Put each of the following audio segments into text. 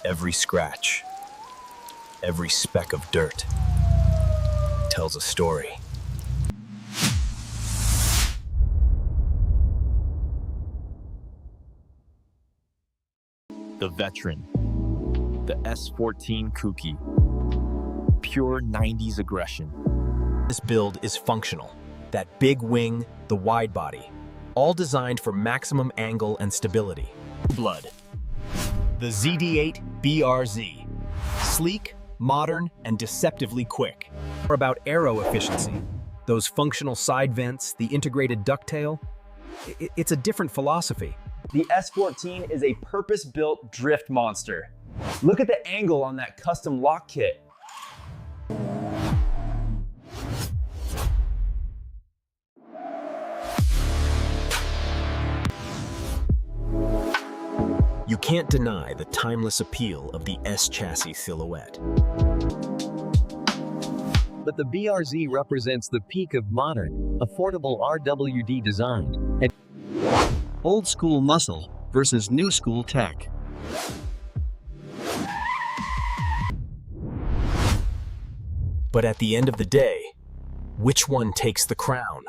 Every scratch, every speck of dirt tells a story. The veteran, the S14 Kouki, pure 90s aggression. This build is functional. That big wing, the wide body, all designed for maximum angle and stability. Blood. The ZD8 BRZ. Sleek, modern, and deceptively quick. Or about aero efficiency. Those functional side vents, the integrated ducktail. It's a different philosophy. The S14 is a purpose-built drift monster. Look at the angle on that custom lock kit. You can't deny the timeless appeal of the S-chassis silhouette. But the BRZ represents the peak of modern, affordable RWD design and old school muscle versus new school tech. But at the end of the day, which one takes the crown?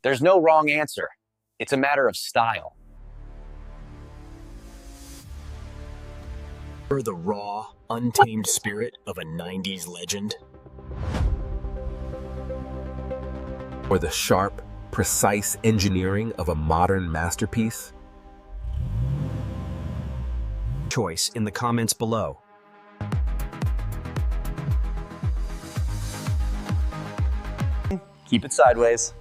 There's no wrong answer. It's a matter of style. The raw, untamed spirit of a 90s legend? Or the sharp, precise engineering of a modern masterpiece? Choice in the comments below. Keep it sideways.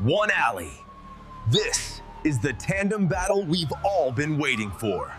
One alley. This is the tandem battle we've all been waiting for.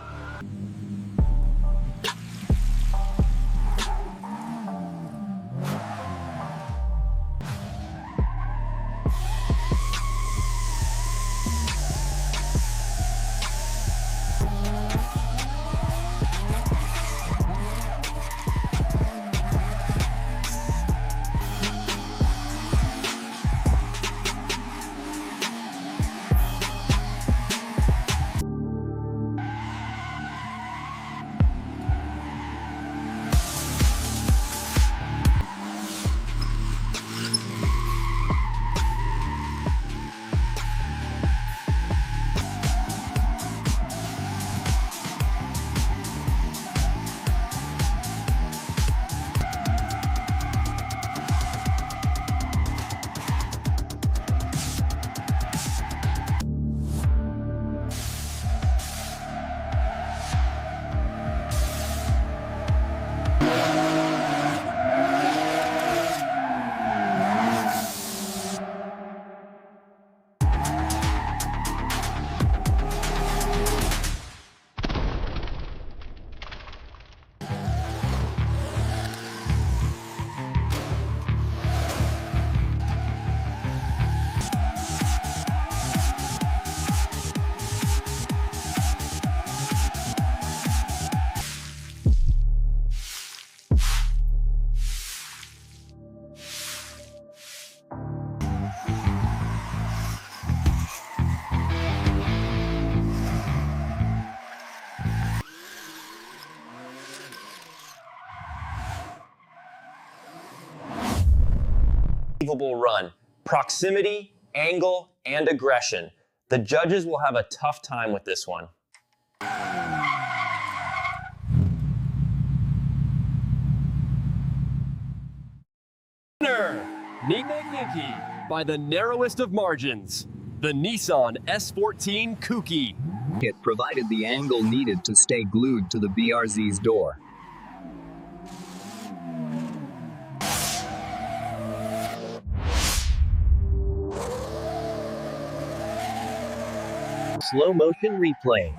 Unbelievable run. Proximity, angle, and aggression. The judges will have a tough time with this one. Winner, by the narrowest of margins, the Nissan S14 Kouki. It provided the angle needed to stay glued to the BRZ's door. Slow motion replay.